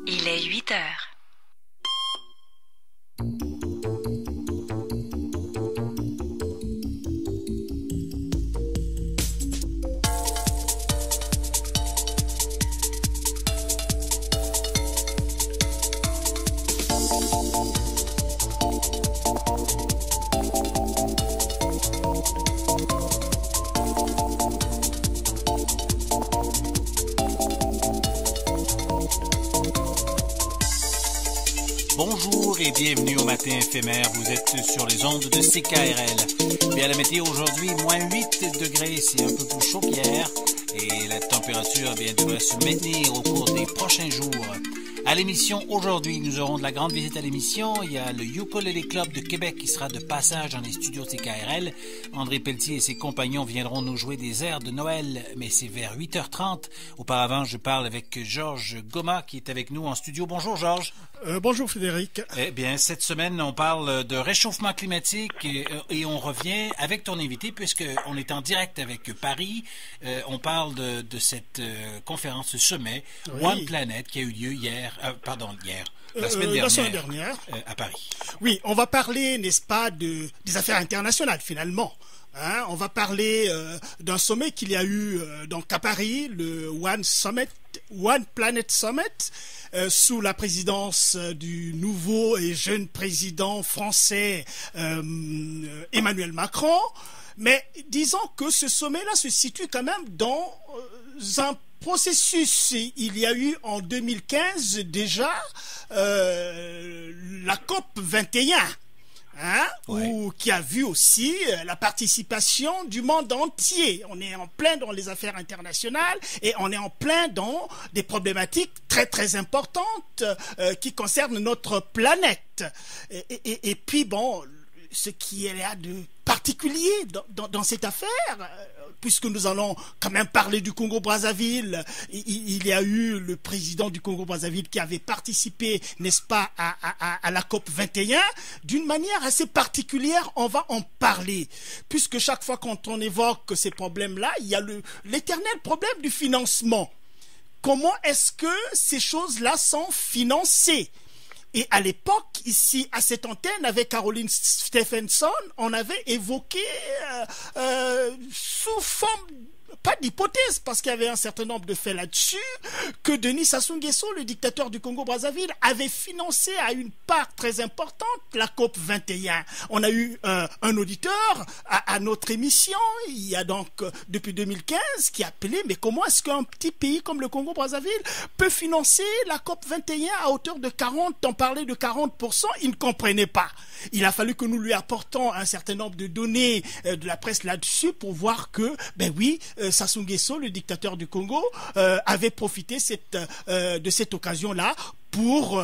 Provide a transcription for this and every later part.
Il est 8 heures. Bonjour et bienvenue au matin éphémère. Vous êtes sur les ondes de CKRL. Bien, la météo aujourd'hui, moins 8 degrés, c'est un peu plus chaud qu'hier. Et la température devrait se maintenir au cours des prochains jours. À l'émission aujourd'hui, nous aurons de la grande visite à l'émission. Il y a le Ukulele Club de Québec qui sera de passage dans les studios CKRL. André Pelletier et ses compagnons viendront nous jouer des airs de Noël, mais c'est vers 8h30. Auparavant, je parle avec Georges Goma qui est avec nous en studio. Bonjour Georges. Bonjour Frédéric. Eh bien, cette semaine, on parle de réchauffement climatique et on revient avec ton invité puisqu'on est en direct avec Paris. On parle de cette conférence, ce sommet, Oui. One Planet, qui a eu lieu la semaine dernière, à Paris. Oui, on va parler, n'est-ce pas, des affaires internationales finalement. Hein, on va parler d'un sommet qu'il y a eu donc à Paris, le One Planet Summit, sous la présidence du nouveau et jeune président français Emmanuel Macron. Mais disons que ce sommet-là se situe quand même dans un processus. Il y a eu en 2015 déjà la COP 21. Hein, Ouais. qui a vu aussi la participation du monde entier. On est en plein dans les affaires internationales et on est en plein dans des problématiques très très importantes qui concernent notre planète. Et puis bon, ce qui est là de particulier dans cette affaire, puisque nous allons quand même parler du Congo-Brazzaville, il y a eu le président du Congo-Brazzaville qui avait participé, n'est-ce pas, à la COP 21, d'une manière assez particulière, on va en parler, puisque chaque fois quand on évoque ces problèmes-là, il y a l'éternel problème du financement. Comment est-ce que ces choses-là sont financées ? Et à l'époque, ici, à cette antenne, avec Caroline Stephenson, on avait évoqué sous forme, pas d'hypothèse, parce qu'il y avait un certain nombre de faits là-dessus, que Denis Sassou Nguesso, le dictateur du Congo-Brazzaville, avait financé à une part très importante la COP 21. On a eu un auditeur à notre émission, il y a donc depuis 2015, qui a appelé, mais comment est-ce qu'un petit pays comme le Congo-Brazzaville peut financer la COP 21 à hauteur de 40%, on parlait de 40%, il ne comprenait pas. Il a fallu que nous lui apportons un certain nombre de données de la presse là-dessus pour voir que, ben oui, Sassou Nguesso, le dictateur du Congo, avait profité de cette occasion-là pour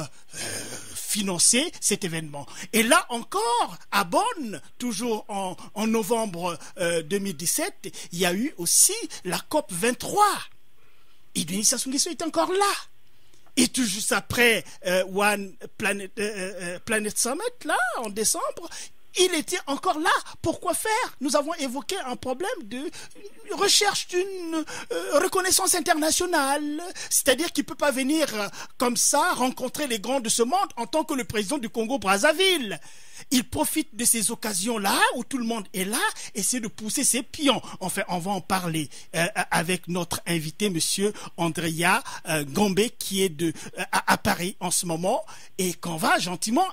financer cet événement. Et là encore, à Bonn, toujours en novembre 2017, il y a eu aussi la COP 23. Et Denis Sassou Nguesso est encore là. Et tout juste après One Planet Summit, là, en décembre, il était encore là. Pourquoi faire? Nous avons évoqué un problème de recherche d'une reconnaissance internationale. C'est-à-dire qu'il ne peut pas venir comme ça rencontrer les grands de ce monde en tant que le président du Congo-Brazzaville. Il profite de ces occasions-là où tout le monde est là, essaie de pousser ses pions. Enfin, on va en parler avec notre invité, monsieur Andrea Gombe, qui est à Paris en ce moment, et qu'on va gentiment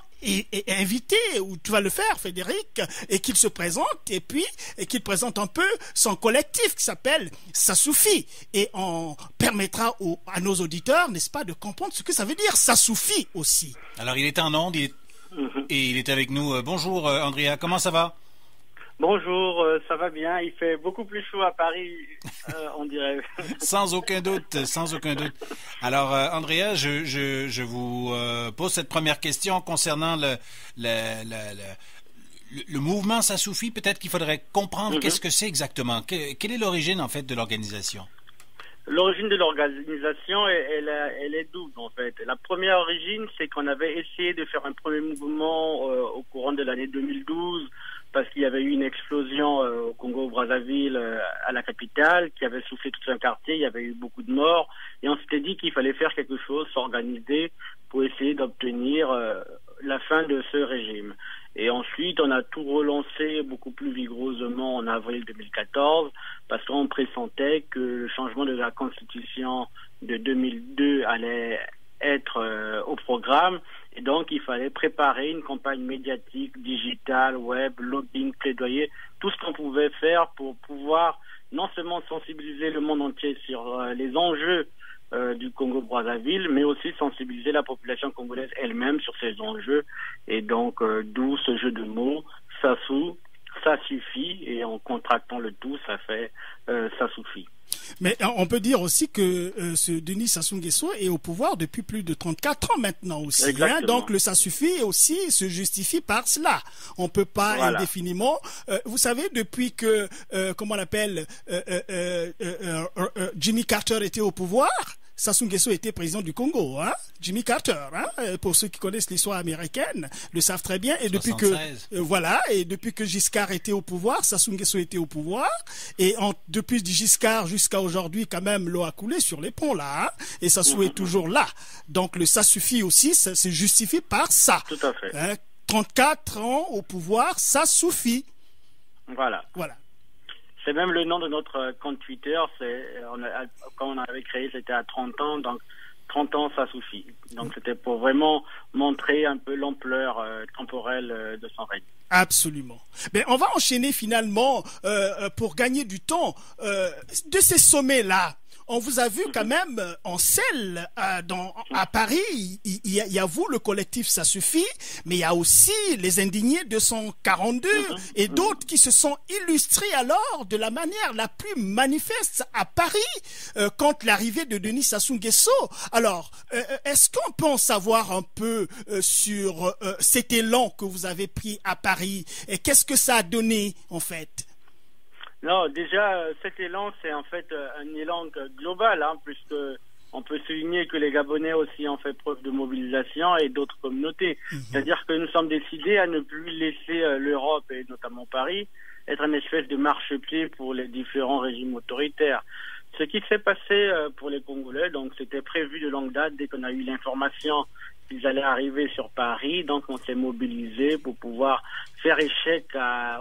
inviter, ou tu vas le faire, Frédéric, et qu'il se présente, et puis qu'il présente un peu son collectif qui s'appelle Ça suffit. Et on permettra à nos auditeurs, n'est-ce pas, de comprendre ce que ça veut dire Ça suffit aussi. Alors, il est en onde et il est avec nous. Bonjour Andrea, comment ça va? Bonjour, ça va bien. Il fait beaucoup plus chaud à Paris, on dirait. Sans aucun doute, sans aucun doute. Alors, Andrea, je vous pose cette première question concernant le mouvement Ça suffit. Peut-être qu'il faudrait comprendre qu'est-ce que c'est exactement. Quelle est l'origine, en fait, de l'organisation? L'origine de l'organisation, elle est double, en fait. La première origine, c'est qu'on avait essayé de faire un premier mouvement au courant de l'année 2012 parce qu'il y avait eu une explosion au Congo-Brazzaville, à la capitale, qui avait soufflé tout un quartier, il y avait eu beaucoup de morts, et on s'était dit qu'il fallait faire quelque chose, s'organiser pour essayer d'obtenir la fin de ce régime. Et ensuite, on a tout relancé beaucoup plus vigoureusement en avril 2014, parce qu'on pressentait que le changement de la Constitution de 2002 allait être au programme, et donc il fallait préparer une campagne médiatique, digitale, web, lobbying, plaidoyer, tout ce qu'on pouvait faire pour pouvoir non seulement sensibiliser le monde entier sur les enjeux du Congo-Brazzaville, mais aussi sensibiliser la population congolaise elle-même sur ces enjeux, et donc d'où ce jeu de mots, ça suffit, et en contractant le tout, ça fait ça suffit. Mais on peut dire aussi que ce Denis Sassou Nguesso est au pouvoir depuis plus de 34 ans maintenant aussi. Hein? Donc le ça suffit aussi se justifie par cela. On peut pas indéfiniment. Vous savez, depuis que comment on appelle Jimmy Carter était au pouvoir, Sassou Nguesso était président du Congo, hein? Jimmy Carter, hein? Pour ceux qui connaissent l'histoire américaine, le savent très bien. Et depuis 76. que et depuis que Giscard était au pouvoir, Sassou Nguesso était au pouvoir. Et depuis Giscard jusqu'à aujourd'hui, quand même, l'eau a coulé sur les ponts là, hein? Et Sassou est toujours là. Donc le ça suffit aussi, ça se justifie par ça. Tout à fait. Hein? 34 ans au pouvoir, ça suffit. Voilà. C'est même le nom de notre compte Twitter. Quand on avait créé, c'était à 30 ans. Donc, 30 ans, ça suffit. Donc, c'était pour vraiment montrer un peu l'ampleur temporelle de son règne. Absolument. Mais on va enchaîner finalement, pour gagner du temps, de ces sommets-là. On vous a vu quand même en selle à Paris. Il y a vous, le collectif Ça Suffit, mais il y a aussi les indignés 242 et d'autres qui se sont illustrés alors de la manière la plus manifeste à Paris contre l'arrivée de Denis Sassou Nguesso. Alors, est-ce qu'on peut en savoir un peu sur cet élan que vous avez pris à Paris et qu'est-ce que ça a donné en fait? Non, déjà, cet élan, c'est en fait un élan global, hein, puisque on peut souligner que les Gabonais aussi ont fait preuve de mobilisation et d'autres communautés. C'est-à-dire que nous sommes décidés à ne plus laisser l'Europe, et notamment Paris, être une espèce de marchepied pour les différents régimes autoritaires. Ce qui s'est passé pour les Congolais, donc c'était prévu de longue date dès qu'on a eu l'information qu'ils allaient arriver sur Paris, donc on s'est mobilisé pour pouvoir faire échec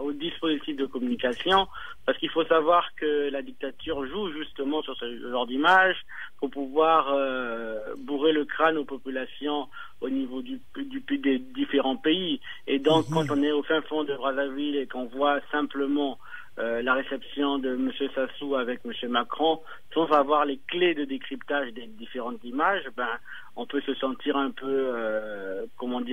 au dispositif de communication, parce qu'il faut savoir que la dictature joue justement sur ce genre d'image pour pouvoir bourrer le crâne aux populations au niveau des différents pays. Et donc quand on est au fin fond de Brazzaville et qu'on voit simplement la réception de M. Sassou avec M. Macron, sans avoir les clés de décryptage des différentes images, on peut se sentir un peu,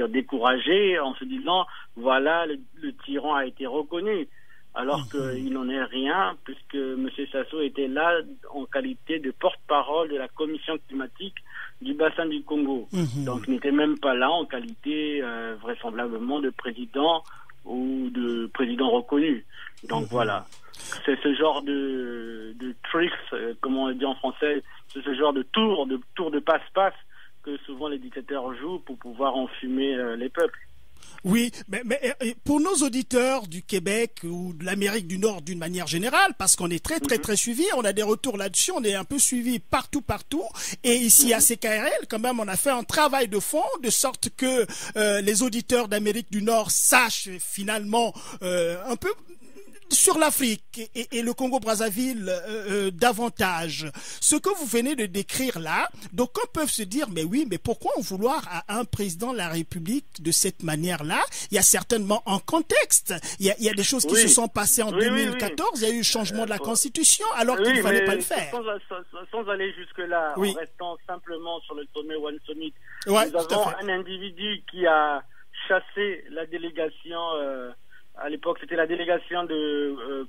découragé en se disant, voilà, le tyran a été reconnu, alors qu'il n'en est rien, puisque M. Sassou était là en qualité de porte-parole de la commission climatique du bassin du Congo. Donc, il n'était même pas là en qualité, vraisemblablement, de président ou de président reconnu. Donc voilà, c'est ce genre de tricks, comme on dit en français, c'est ce genre de tour de passe-passe que souvent les dictateurs jouent pour pouvoir enfumer les peuples. Oui, mais pour nos auditeurs du Québec ou de l'Amérique du Nord d'une manière générale, parce qu'on est très suivis, on a des retours là-dessus, on est un peu suivis partout, et ici à CKRL, quand même, on a fait un travail de fond, de sorte que les auditeurs d'Amérique du Nord sachent finalement un peu sur l'Afrique et le Congo-Brazzaville davantage. Ce que vous venez de décrire là, donc on peut se dire, mais oui, mais pourquoi en vouloir à un président de la République de cette manière-là? Il y a certainement un contexte. Il y a des choses qui se sont passées en 2014, il y a eu le changement de la Constitution, alors qu'il ne fallait pas le faire. Sans aller jusque-là, en restant simplement sur le sommet One Summit, nous avons un individu qui a chassé la délégation... à l'époque, c'était la délégation de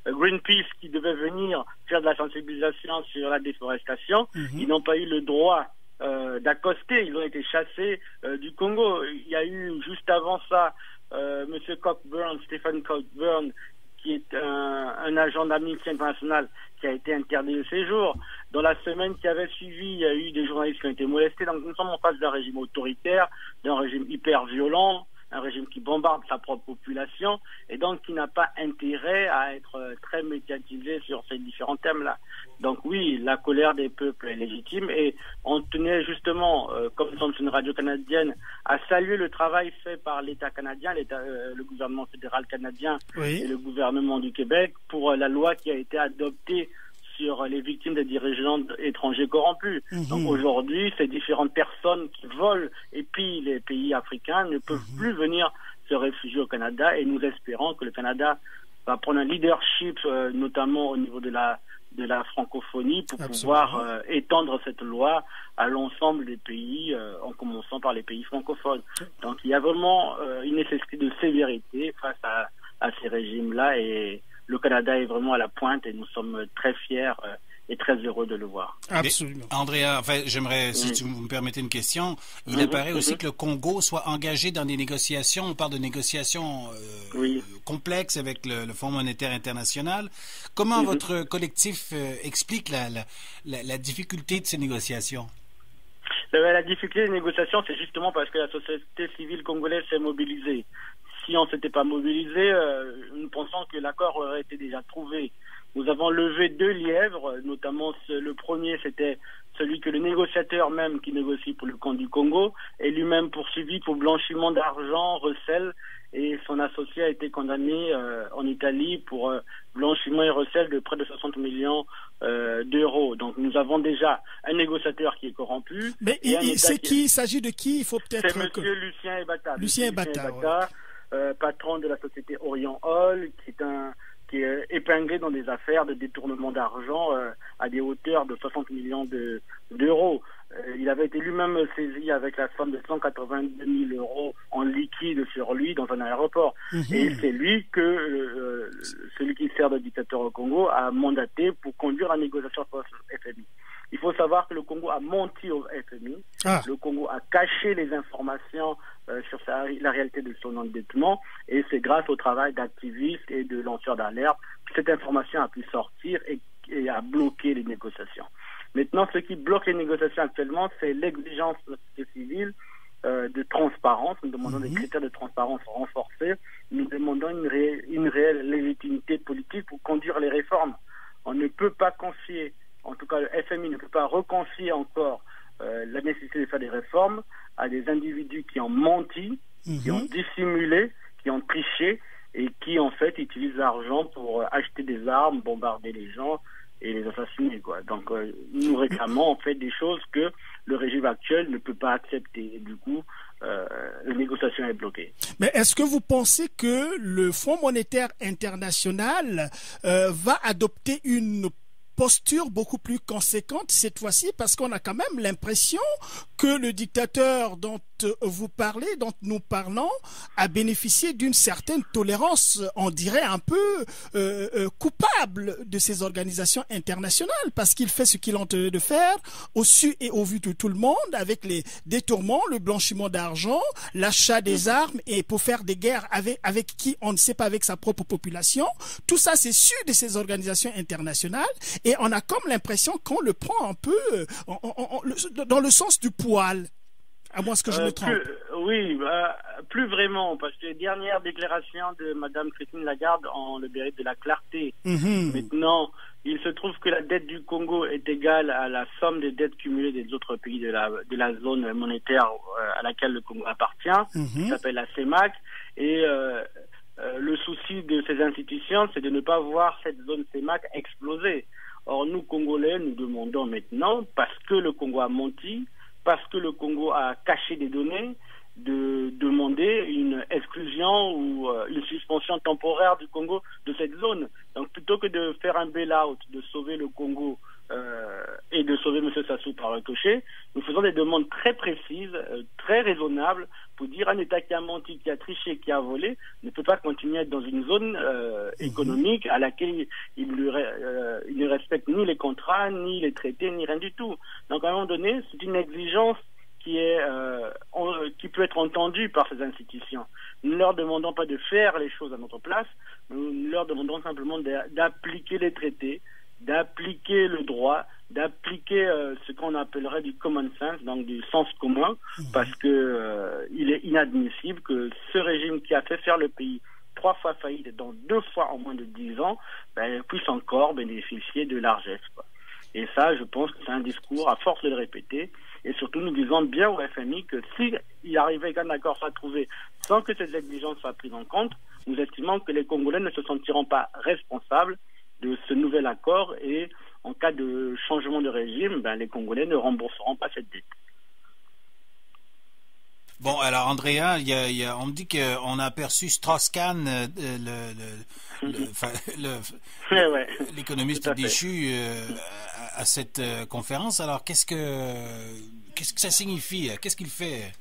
Greenpeace qui devait venir faire de la sensibilisation sur la déforestation. Ils n'ont pas eu le droit d'accoster, ils ont été chassés du Congo. Il y a eu juste avant ça Monsieur Stephen Cockburn, qui est un agent d'Amnesty International qui a été interdit de séjour. Dans la semaine qui avait suivi, il y a eu des journalistes qui ont été molestés. Donc nous sommes en face d'un régime autoritaire, d'un régime hyper violent, un régime qui bombarde sa propre population et donc qui n'a pas intérêt à être très médiatisé sur ces différents thèmes-là. Donc oui, la colère des peuples est légitime et on tenait justement, comme nous sommes une radio canadienne, à saluer le travail fait par l'État canadien, le gouvernement fédéral canadien et le gouvernement du Québec pour la loi qui a été adoptée sur les victimes des dirigeants étrangers corrompus. Donc aujourd'hui, ces différentes personnes qui volent et pillent les pays africains ne peuvent plus venir se réfugier au Canada et nous espérons que le Canada va prendre un leadership, notamment au niveau de la francophonie pour pouvoir étendre cette loi à l'ensemble des pays, en commençant par les pays francophones. Donc il y a vraiment une nécessité de sévérité face à ces régimes-là et le Canada est vraiment à la pointe et nous sommes très fiers et très heureux de le voir. Absolument. Mais, Andrea, enfin, j'aimerais, si tu me permettez une question, il apparaît aussi que le Congo soit engagé dans des négociations, on parle de négociations complexes avec le Fonds monétaire international. Comment votre collectif explique la difficulté de ces négociations? La difficulté des négociations, c'est justement parce que la société civile congolaise s'est mobilisée. Si on ne s'était pas mobilisé, nous pensons que l'accord aurait été déjà trouvé. Nous avons levé 2 lièvres, notamment le premier, c'était celui que le négociateur même qui négocie pour le compte du Congo est lui-même poursuivi pour blanchiment d'argent, recel, et son associé a été condamné en Italie pour blanchiment et recel de près de 60 millions d'euros. Donc nous avons déjà un négociateur qui est corrompu. Mais il s'agit de qui? Il faut peut-être... C'est monsieur Lucien Ebata. Lucien Ebata, patron de la société Orient Oil, qui est épinglé dans des affaires de détournement d'argent à des hauteurs de 60 millions d'euros. Il avait été lui-même saisi avec la somme de 182 000 euros en liquide sur lui dans un aéroport. Et c'est lui que celui qui sert de dictateur au Congo a mandaté pour conduire la négociation post-FMI. Il faut savoir que le Congo a menti au FMI. Le Congo a caché les informations sur la réalité de son endettement et c'est grâce au travail d'activistes et de lanceurs d'alerte que cette information a pu sortir et a bloqué les négociations. Maintenant, ce qui bloque les négociations actuellement, c'est l'exigence de la société civile de transparence. Nous demandons des critères de transparence renforcés. Nous demandons une réelle légitimité politique pour conduire les réformes. On ne peut pas confier, en tout cas le FMI ne peut pas reconfier encore la nécessité de faire des réformes à des individus qui ont menti, qui ont dissimulé, qui ont triché et qui en fait utilisent l'argent pour acheter des armes, bombarder les gens et les assassiner, quoi. Donc nous réclamons en fait des choses que le régime actuel ne peut pas accepter. Et du coup, la négociation est bloquée. Mais est-ce que vous pensez que le Fonds monétaire international va adopter une posture beaucoup plus conséquente cette fois-ci, parce qu'on a quand même l'impression que le dictateur dont vous parlez, dont nous parlons, a bénéficié d'une certaine tolérance, on dirait un peu coupable de ces organisations internationales, parce qu'il fait ce qu'il entend de faire au su et au vu de tout le monde, avec les détournements, le blanchiment d'argent, l'achat des armes, et pour faire des guerres avec qui on ne sait pas, avec sa propre population. Tout ça, c'est su de ces organisations internationales. Et on a comme l'impression qu'on le prend un peu dans le sens du poil, à moins que je me trompe. Plus vraiment, parce que les dernières déclarations de Mme Christine Lagarde ont le mérite de la clarté. Maintenant, il se trouve que la dette du Congo est égale à la somme des dettes cumulées des autres pays de la zone monétaire à laquelle le Congo appartient, qui s'appelle la CEMAC, et le souci de ces institutions, c'est de ne pas voir cette zone CEMAC exploser. Or, nous, Congolais, nous demandons maintenant, parce que le Congo a menti, parce que le Congo a caché des données, de demander une exclusion ou une suspension temporaire du Congo de cette zone. Donc, plutôt que de faire un bail-out, de sauver le Congo et de sauver M. Sassou par ricochet, nous faisons des demandes très précises, très raisonnables, pour dire un État qui a menti, qui a triché, qui a volé, ne peut pas continuer à être dans une zone économique à laquelle il ne respecte ni les contrats, ni les traités, ni rien du tout. Donc à un moment donné, c'est une exigence qui peut être entendue par ces institutions. Nous ne leur demandons pas de faire les choses à notre place, nous leur demandons simplement d'appliquer les traités, d'appliquer le droit, d'appliquer ce qu'on appellerait du common sense, donc du sens commun, parce que il est inadmissible que ce régime qui a fait faire le pays 3 fois faillite, dont 2 fois en moins de 10 ans, puisse encore bénéficier de largesse, quoi. Et ça, je pense que c'est un discours, à force de le répéter, et surtout nous disons bien au FMI que s'il arrivait qu'un accord soit trouvé sans que ces exigences soient prises en compte, nous estimons que les Congolais ne se sentiront pas responsables de ce nouvel accord, et en cas de changement de régime, les Congolais ne rembourseront pas cette dette. Bon, alors Andrea, on me dit qu'on a aperçu Strauss-Kahn, l'économiste déchu, à cette conférence. Alors, qu'est-ce que ça signifie? Qu'est-ce qu'il fait?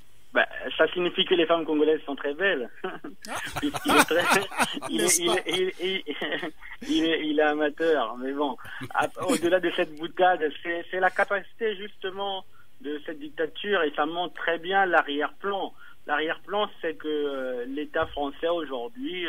Ça signifie que les femmes congolaises sont très belles. Il est amateur, mais bon. Au-delà de cette boutade, c'est la capacité justement de cette dictature, et ça montre très bien l'arrière-plan. L'arrière-plan, c'est que l'État français aujourd'hui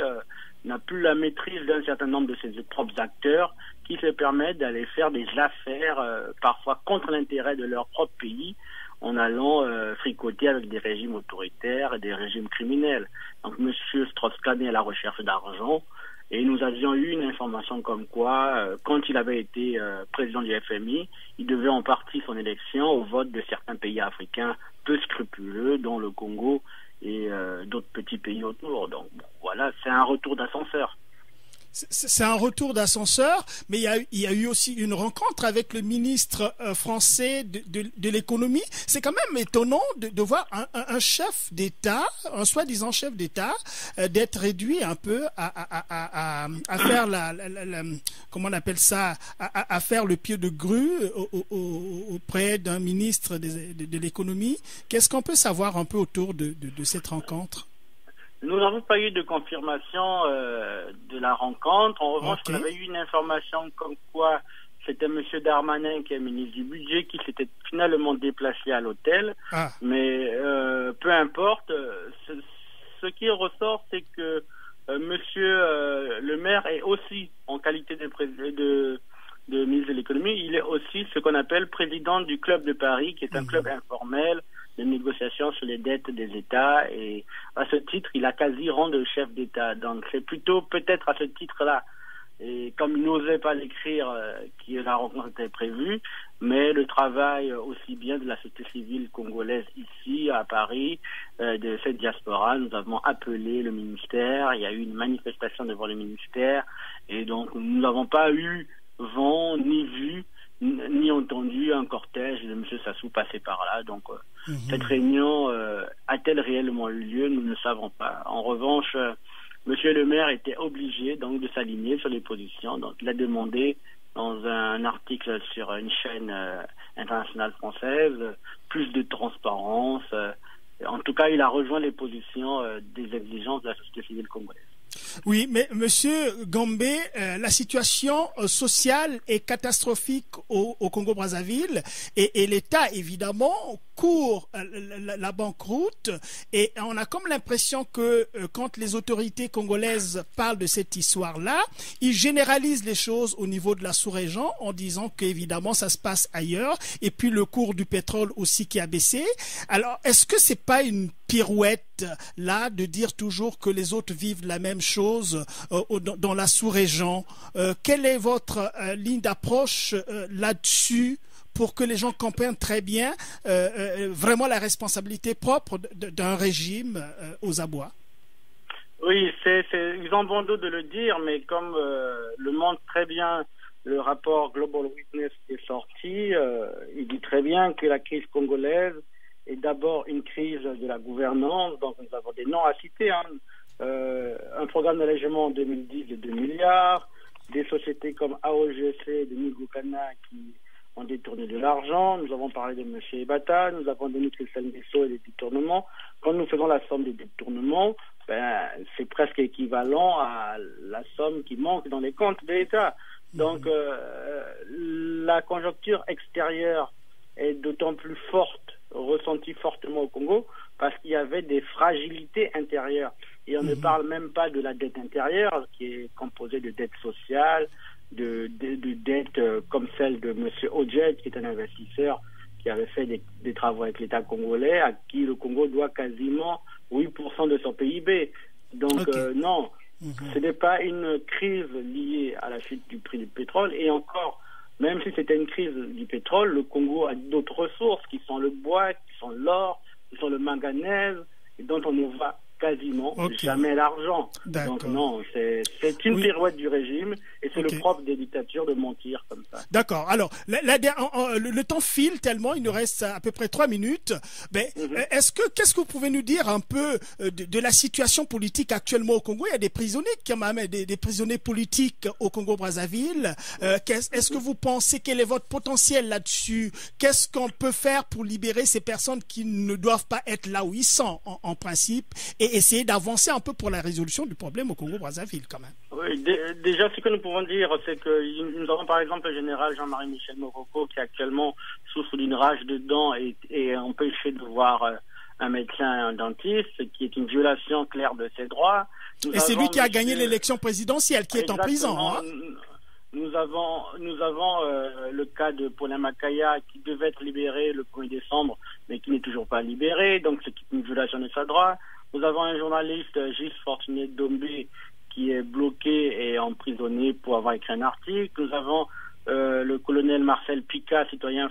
n'a plus la maîtrise d'un certain nombre de ses propres acteurs, qui se permettent d'aller faire des affaires parfois contre l'intérêt de leur propre pays, en allant fricoter avec des régimes autoritaires et des régimes criminels. Donc M. Strauss-Kahn est à la recherche d'argent, et nous avions eu une information comme quoi, quand il avait été président du FMI, il devait en partie son élection au vote de certains pays africains peu scrupuleux, dont le Congo et d'autres petits pays autour. Donc voilà, c'est un retour d'ascenseur. C'est un retour d'ascenseur, mais il y a eu aussi une rencontre avec le ministre français de l'économie. C'est quand même étonnant de voir un chef d'État, un soi-disant chef d'État, d'être réduit un peu à faire comment on appelle ça, à faire le pied de grue auprès d'un ministre de l'économie. Qu'est-ce qu'on peut savoir un peu autour de cette rencontre? Nous n'avons pas eu de confirmation de la rencontre. En revanche, on avait eu une information comme quoi c'était M. Darmanin, qui est ministre du Budget, qui s'était finalement déplacé à l'hôtel. Mais peu importe. Ce qui ressort, c'est que M. le maire est aussi, en qualité de ministre de l'économie, il est aussi ce qu'on appelle président du Club de Paris, qui est un club informel de négociations sur les dettes des États, et à ce titre, il a quasi rang de chef d'État. Donc c'est plutôt peut-être à ce titre-là, et comme il n'osait pas l'écrire, que la rencontre était prévue, mais le travail aussi bien de la société civile congolaise ici à Paris, de cette diaspora, nous avons appelé le ministère, il y a eu une manifestation devant le ministère, et donc nous n'avons pas eu vent ni vu ni entendu un cortège de M. Sassou passer par là. Donc cette réunion a-t-elle réellement eu lieu? Nous ne savons pas. En revanche, M. le maire était obligé donc de s'aligner sur les positions. Donc il a demandé dans un article sur une chaîne internationale française plus de transparence. En tout cas, il a rejoint les positions des exigences de la société civile congolaise. Oui, mais Monsieur Gambé, la situation sociale est catastrophique au Congo-Brazzaville, et l'État, évidemment, court la banqueroute, et on a comme l'impression que quand les autorités congolaises parlent de cette histoire-là, ils généralisent les choses au niveau de la sous-région en disant qu'évidemment ça se passe ailleurs, et puis le cours du pétrole aussi qui a baissé. Alors, est-ce que c'est pas une pirouette là de dire toujours que les autres vivent la même chose dans la sous-région? Quelle est votre ligne d'approche là-dessus pour que les gens comprennent très bien vraiment la responsabilité propre d'un régime aux abois? Oui, ils ont bon dos de le dire, mais comme le montre très bien le rapport Global Witness qui est sorti, il dit très bien que la crise congolaise est d'abord une crise de la gouvernance. Donc nous avons des noms à citer, un programme d'allègement en 2010 de 2 milliards, des sociétés comme AOGC de Nigukana qui ont détourné de l'argent. Nous avons parlé de M. Ebata, nous avons donné Christian Guesso et des détournements. Quand nous faisons la somme des détournements, c'est presque équivalent à la somme qui manque dans les comptes de l'État. Donc la conjoncture extérieure est d'autant plus forte, ressentie fortement au Congo, parce qu'il y avait des fragilités intérieures. Et on ne parle même pas de la dette intérieure, qui est composée de dettes sociales, de dettes comme celle de M. Odjet, qui est un investisseur qui avait fait des travaux avec l'État congolais, à qui le Congo doit quasiment 8% de son PIB. Donc non, ce n'est pas une crise liée à la chute du prix du pétrole. Et encore, même si c'était une crise du pétrole, le Congo a d'autres ressources qui sont le bois, qui sont l'or, qui sont le manganèse, et dont on ne voit quasiment jamais l'argent. Donc non, c'est une pirouette du régime et c'est le propre des dictatures de mentir comme ça. D'accord. Alors, le temps file tellement, il nous reste à peu près 3 minutes. Mais qu'est-ce que vous pouvez nous dire un peu de la situation politique actuellement au Congo? Il y a des prisonniers quand même, des prisonniers politiques au Congo-Brazzaville. Est-ce que vous pensez, quel est votre potentiel là-dessus? Qu'est-ce qu'on peut faire pour libérer ces personnes qui ne doivent pas être là où ils sont en principe, et essayer d'avancer un peu pour la résolution du problème au Congo-Brazzaville quand même? Oui, déjà ce que nous pouvons dire, c'est que nous avons par exemple le général Jean-Marie Michel Moroko qui actuellement souffre d'une rage de dents et est empêché de voir un médecin, un dentiste, qui est une violation claire de ses droits. Et c'est lui qui a gagné l'élection présidentielle, qui est en prison. Hein? Nous avons le cas de Paulin Makaya qui devait être libéré le 1er décembre, mais qui n'est toujours pas libéré, donc c'est une violation de ses droits. Nous avons un journaliste, Gilles Fortuné Dombé, qui est bloqué et emprisonné pour avoir écrit un article. Nous avons le colonel Marcel Pika, citoyen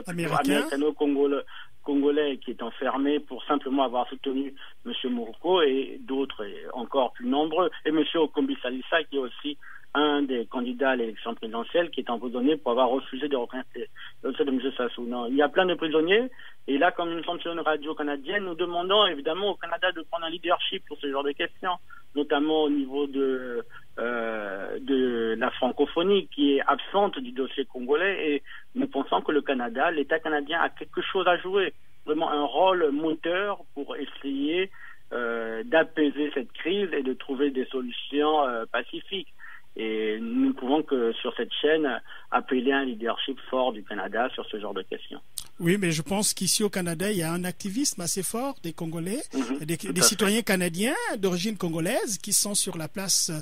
américano-congolais, qui est enfermé pour simplement avoir soutenu M. Moroko, et d'autres encore plus nombreux. Et M. Okombi Salissa, qui est aussi un des candidats à l'élection présidentielle, qui est emprisonné pour avoir refusé de reconnaître le dossier de M. Sassou. Non, il y a plein de prisonniers, et là, comme nous sommes sur une radio canadienne, nous demandons évidemment au Canada de prendre un leadership pour ce genre de questions, notamment au niveau de la francophonie, qui est absente du dossier congolais, et nous pensons que le Canada, l'État canadien, a quelque chose à jouer, vraiment un rôle moteur pour essayer d'apaiser cette crise et de trouver des solutions pacifiques. Et nous ne pouvons que, sur cette chaîne, appeler un leadership fort du Canada sur ce genre de questions. Oui, mais je pense qu'ici au Canada, il y a un activisme assez fort des Congolais, des citoyens canadiens d'origine congolaise qui sont sur la place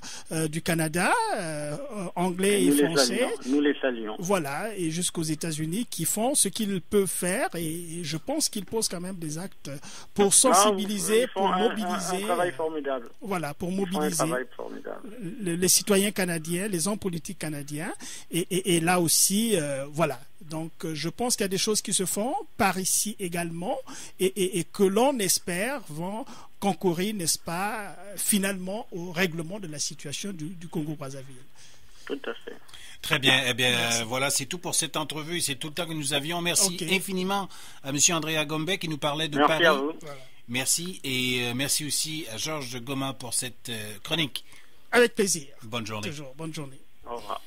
du Canada, anglais et français. Nous les saluons. Voilà, et jusqu'aux États-Unis, qui font ce qu'ils peuvent faire, et je pense qu'ils posent quand même des actes pour sensibiliser, pour mobiliser. Un travail formidable. Voilà, pour mobiliser les citoyens canadiens, les hommes politiques canadiens, et là aussi, voilà. Donc, je pense qu'il y a des choses qui se font par ici également, et que l'on espère vont concourir, n'est-ce pas, finalement, au règlement de la situation du Congo-Brazzaville. Tout à fait. Très bien. Eh bien, voilà, c'est tout pour cette entrevue. C'est tout le temps que nous avions. Merci infiniment à M. Andrea Gombe qui nous parlait de Paris. Merci à vous. Voilà. Merci, et merci aussi à Georges Goma pour cette chronique. Avec plaisir. Bonne journée. Toujours. Bonne journée. Au revoir.